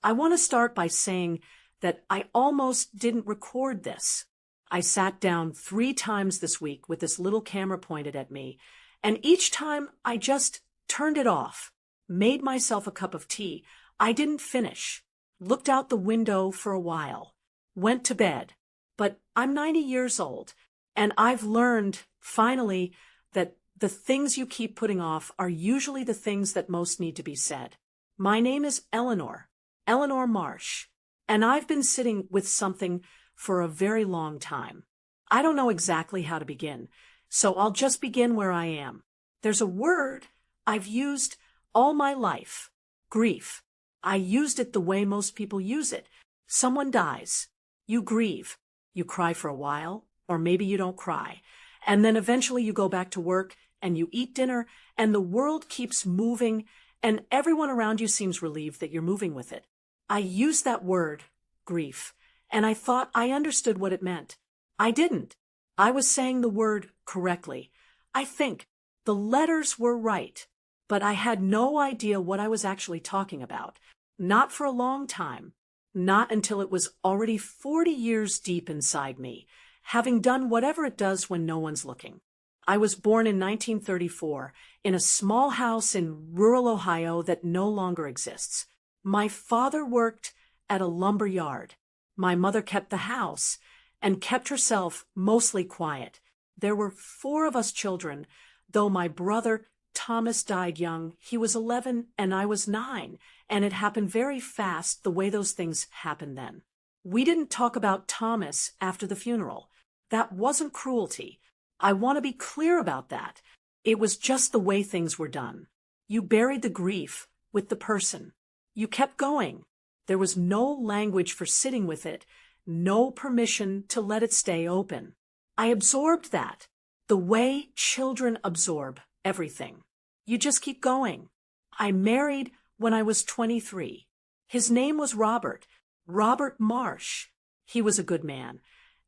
I want to start by saying that I almost didn't record this. I sat down 3 times this week with this little camera pointed at me, and each time I just turned it off, made myself a cup of tea. I didn't finish, looked out the window for a while, went to bed. But I'm 90 years old, and I've learned, finally, that the things you keep putting off are usually the things that most need to be said. My name is Eleanor Marsh, and I've been sitting with something for a very long time. I don't know exactly how to begin, so I'll just begin where I am. There's a word I've used all my life: grief. I used it the way most people use it. Someone dies. You grieve. You cry for a while, or maybe you don't cry. And then eventually you go back to work, and you eat dinner, and the world keeps moving, and everyone around you seems relieved that you're moving with it. I used that word, grief, and I thought I understood what it meant. I didn't. I was saying the word correctly. I think the letters were right, but I had no idea what I was actually talking about. Not for a long time. Not until it was already 40 years deep inside me, having done whatever it does when no one's looking. I was born in 1934 in a small house in rural Ohio that no longer exists. My father worked at a lumber yard. My mother kept the house and kept herself mostly quiet. There were 4 of us children, though my brother Thomas died young. He was 11 and I was 9, and it happened very fast the way those things happen then. We didn't talk about Thomas after the funeral. That wasn't cruelty. I want to be clear about that. It was just the way things were done. You buried the grief with the person. You kept going. There was no language for sitting with it, no permission to let it stay open. I absorbed that, the way children absorb everything. You just keep going. I married when I was 23. His name was Robert Marsh. He was a good man.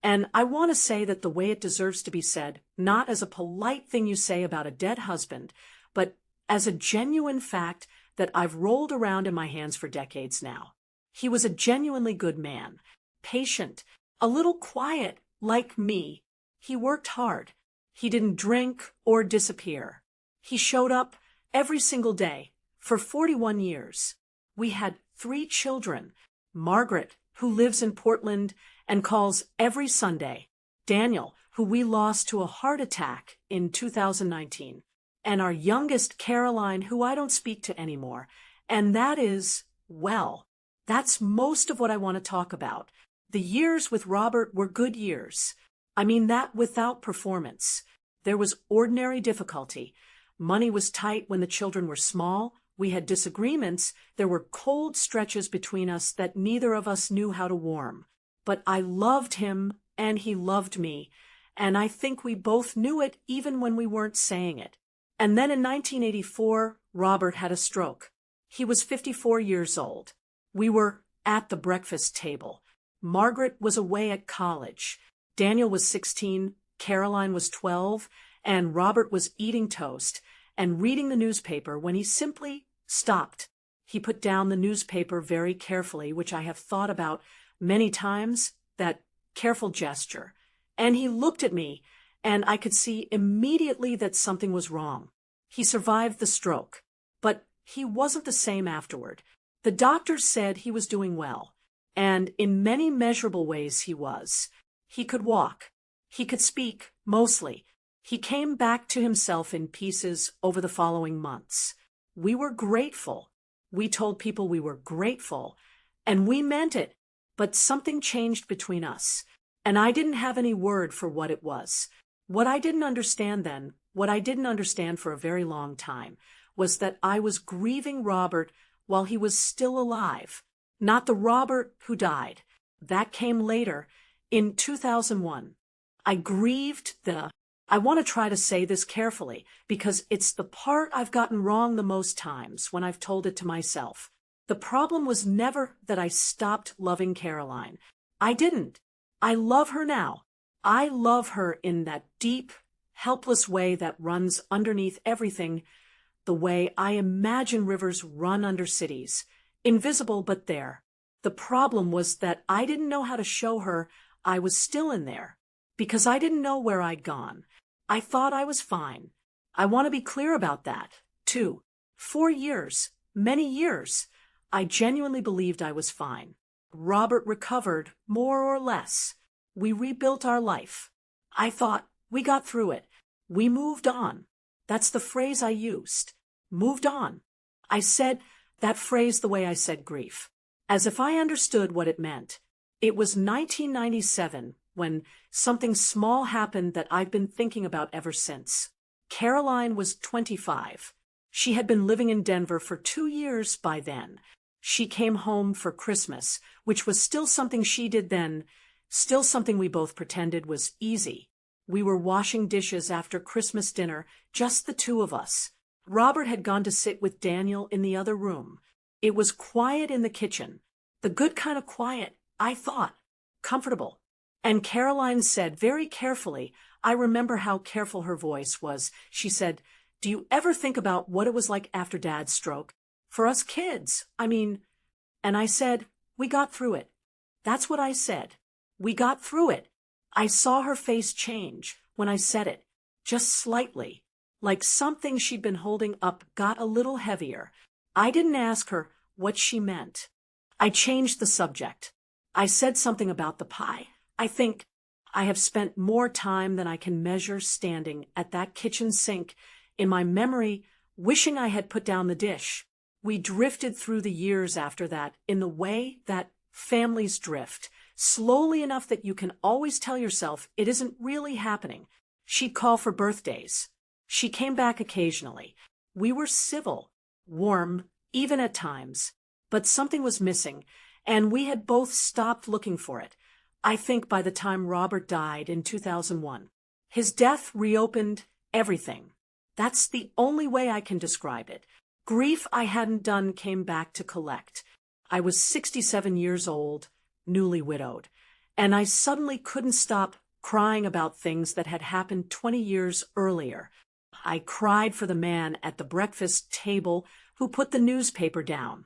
And I want to say that the way it deserves to be said, not as a polite thing you say about a dead husband, but as a genuine fact that I've rolled around in my hands for decades now. He was a genuinely good man, patient, a little quiet, like me. He worked hard. He didn't drink or disappear. He showed up every single day for 41 years. We had 3 children: Margaret, who lives in Portland and calls every Sunday; Daniel, who we lost to a heart attack in 2019; and our youngest, Caroline, who I don't speak to anymore. And that is, well, that's most of what I want to talk about. The years with Robert were good years. I mean that without performance. There was ordinary difficulty. Money was tight when the children were small. We had disagreements. There were cold stretches between us that neither of us knew how to warm. But I loved him, and he loved me, and I think we both knew it even when we weren't saying it. And then in 1984, Robert had a stroke. He was 54 years old. We were at the breakfast table. Margaret was away at college. Daniel was 16, Caroline was 12, and Robert was eating toast and reading the newspaper when he simply stopped. He put down the newspaper very carefully, which I have thought about many times, that careful gesture. And he looked at me, and I could see immediately that something was wrong. He survived the stroke, but he wasn't the same afterward. The doctors said he was doing well, and in many measurable ways he was. He could walk. He could speak, mostly. He came back to himself in pieces over the following months. We were grateful. We told people we were grateful, and we meant it. But something changed between us, and I didn't have any word for what it was. What I didn't understand then, what I didn't understand for a very long time, was that I was grieving Robert while he was still alive, not the Robert who died. That came later, in 2001. I grieved I want to try to say this carefully, because it's the part I've gotten wrong the most times when I've told it to myself. The problem was never that I stopped loving Caroline. I didn't. I love her now. I love her in that deep, helpless way that runs underneath everything, the way I imagine rivers run under cities, invisible but there. The problem was that I didn't know how to show her I was still in there, because I didn't know where I'd gone. I thought I was fine. I want to be clear about that, too. 4 years, many years, I genuinely believed I was fine. Robert recovered, more or less. We rebuilt our life. I thought, we got through it. We moved on. That's the phrase I used. Moved on. I said that phrase the way I said grief, as if I understood what it meant. It was 1997 when something small happened that I've been thinking about ever since. Caroline was 25. She had been living in Denver for 2 years by then. She came home for Christmas, which was still something she did then, still something we both pretended was easy. We were washing dishes after Christmas dinner, just the two of us. Robert had gone to sit with Daniel in the other room. It was quiet in the kitchen. The good kind of quiet, I thought. Comfortable. And Caroline said very carefully, I remember how careful her voice was. She said, "Do you ever think about what it was like after Dad's stroke? For us kids, I mean." And I said, "We got through it." That's what I said. We got through it. I saw her face change when I said it, just slightly, like something she'd been holding up got a little heavier. I didn't ask her what she meant. I changed the subject. I said something about the pie. I think I have spent more time than I can measure standing at that kitchen sink in my memory, wishing I had put down the dish. We drifted through the years after that in the way that families drift, slowly enough that you can always tell yourself it isn't really happening. She'd call for birthdays. She came back occasionally. We were civil, warm, even at times. But something was missing, and we had both stopped looking for it. I think by the time Robert died in 2001. His death reopened everything. That's the only way I can describe it. Grief I hadn't done came back to collect. I was 67 years old, newly widowed, and I suddenly couldn't stop crying about things that had happened 20 years earlier. I cried for the man at the breakfast table who put the newspaper down.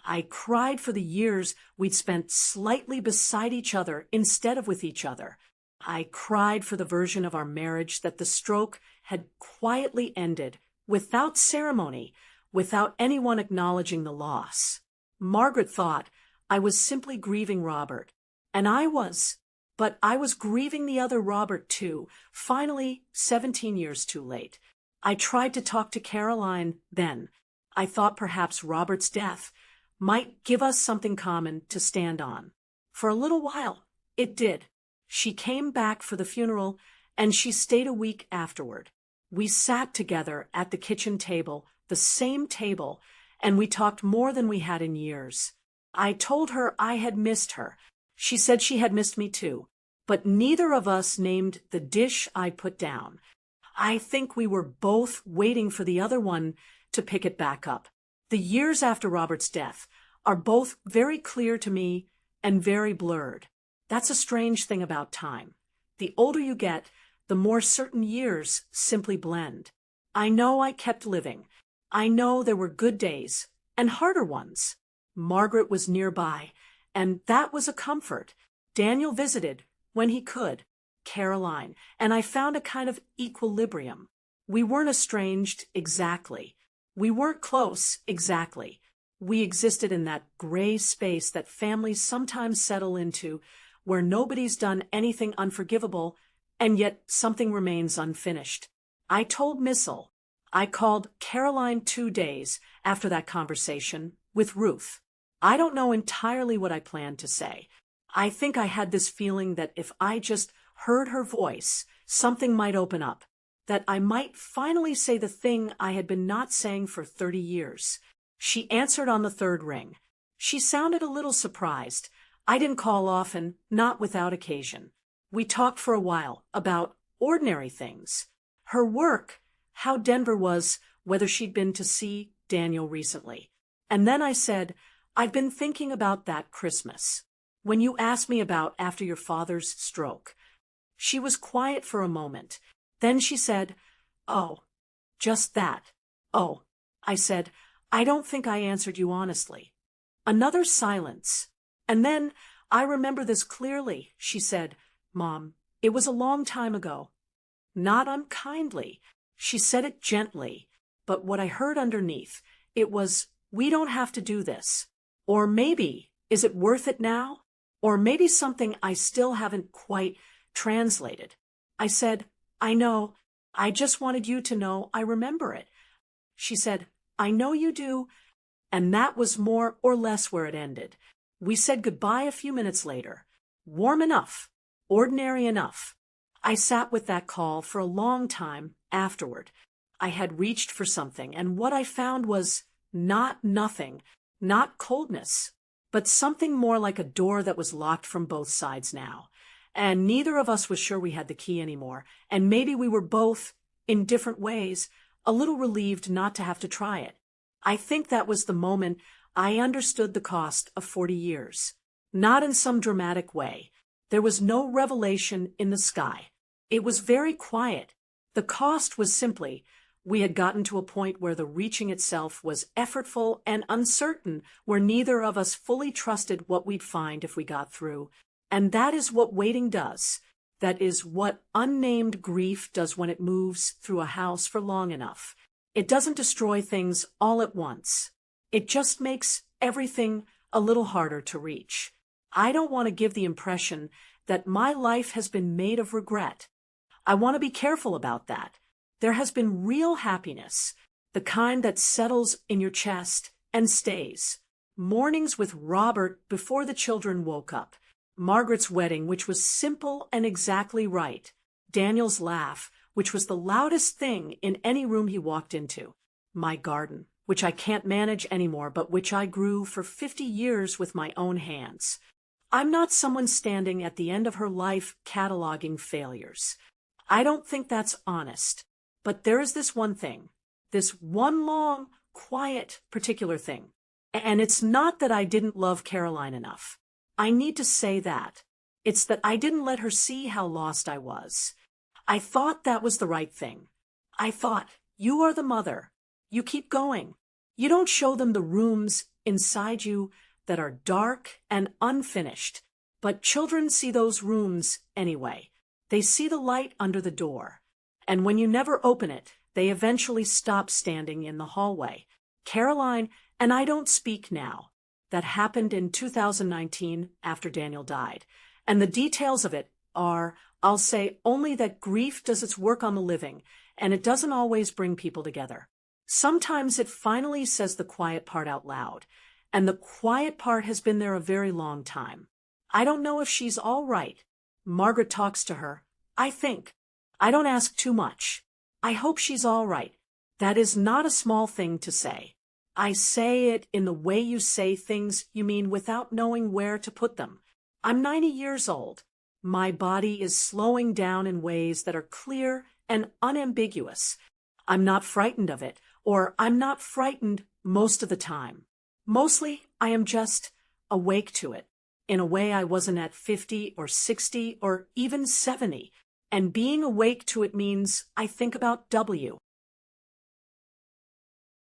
I cried for the years we'd spent slightly beside each other instead of with each other. I cried for the version of our marriage that the stroke had quietly ended, without ceremony, without anyone acknowledging the loss. Margaret thought I was simply grieving Robert, and I was. But I was grieving the other Robert too, finally 17 years too late. I tried to talk to Caroline then. I thought perhaps Robert's death might give us something common to stand on. For a little while, it did. She came back for the funeral, and she stayed a week afterward. We sat together at the kitchen table, the same table, and we talked more than we had in years. I told her I had missed her. She said she had missed me too, but neither of us named the dish I put down. I think we were both waiting for the other one to pick it back up. The years after Robert's death are both very clear to me and very blurred. That's a strange thing about time. The older you get, the more certain years simply blend. I know I kept living. I know there were good days and harder ones. Margaret was nearby, and that was a comfort. Daniel visited when he could, Caroline, and I found a kind of equilibrium. We weren't estranged exactly. We weren't close exactly. We existed in that gray space that families sometimes settle into, where nobody's done anything unforgivable, and yet something remains unfinished. I told Missel. I called Caroline 2 days after that conversation with Ruth. I don't know entirely what I planned to say. I think I had this feeling that if I just heard her voice, something might open up, that I might finally say the thing I had been not saying for 30 years. She answered on the 3rd ring. She sounded a little surprised. I didn't call often, not without occasion. We talked for a while about ordinary things. Her work, how Denver was, whether she'd been to see Daniel recently. And then I said, I've been thinking about that Christmas, when you asked me about after your father's stroke. She was quiet for a moment. Then she said, "Oh, just that." "Oh," I said, "I don't think I answered you honestly." Another silence. And then, I remember this clearly, she said, "Mom, it was a long time ago." Not unkindly. She said it gently. But what I heard underneath, it was, "We don't have to do this." Or maybe, "Is it worth it now?" Or maybe something I still haven't quite translated. I said, "I know. I just wanted you to know I remember it." She said, "I know you do." And that was more or less where it ended. We said goodbye a few minutes later. Warm enough. Ordinary enough. I sat with that call for a long time afterward. I had reached for something, and what I found was not nothing, not coldness, but something more like a door that was locked from both sides now. And neither of us was sure we had the key anymore, and maybe we were both, in different ways, a little relieved not to have to try it. I think that was the moment I understood the cost of 40 years. Not in some dramatic way. There was no revelation in the sky. It was very quiet. The cost was simply, we had gotten to a point where the reaching itself was effortful and uncertain, where neither of us fully trusted what we'd find if we got through. And that is what waiting does. That is what unnamed grief does when it moves through a house for long enough. It doesn't destroy things all at once. It just makes everything a little harder to reach. I don't want to give the impression that my life has been made of regret. I want to be careful about that. There has been real happiness, the kind that settles in your chest and stays. Mornings with Robert before the children woke up. Margaret's wedding, which was simple and exactly right. Daniel's laugh, which was the loudest thing in any room he walked into. My garden, which I can't manage anymore, but which I grew for 50 years with my own hands. I'm not someone standing at the end of her life cataloging failures. I don't think that's honest. But there is this one thing, this one long, quiet, particular thing. And it's not that I didn't love Caroline enough. I need to say that. It's that I didn't let her see how lost I was. I thought that was the right thing. I thought, you are the mother. You keep going. You don't show them the rooms inside you that are dark and unfinished. But children see those rooms anyway. They see the light under the door. And when you never open it, they eventually stop standing in the hallway. Caroline, and I don't speak now. That happened in 2019 after Daniel died. And the details of it are, I'll say only that grief does its work on the living, and it doesn't always bring people together. Sometimes it finally says the quiet part out loud, and the quiet part has been there a very long time. I don't know if she's all right. Margaret talks to her. I think. I don't ask too much. I hope she's all right. That is not a small thing to say. I say it in the way you say things you mean without knowing where to put them. I'm 90 years old. My body is slowing down in ways that are clear and unambiguous. I'm not frightened of it, or I'm not frightened most of the time. Mostly, I am just awake to it, in a way I wasn't at 50 or 60 or even 70. And being awake to it means I think about W.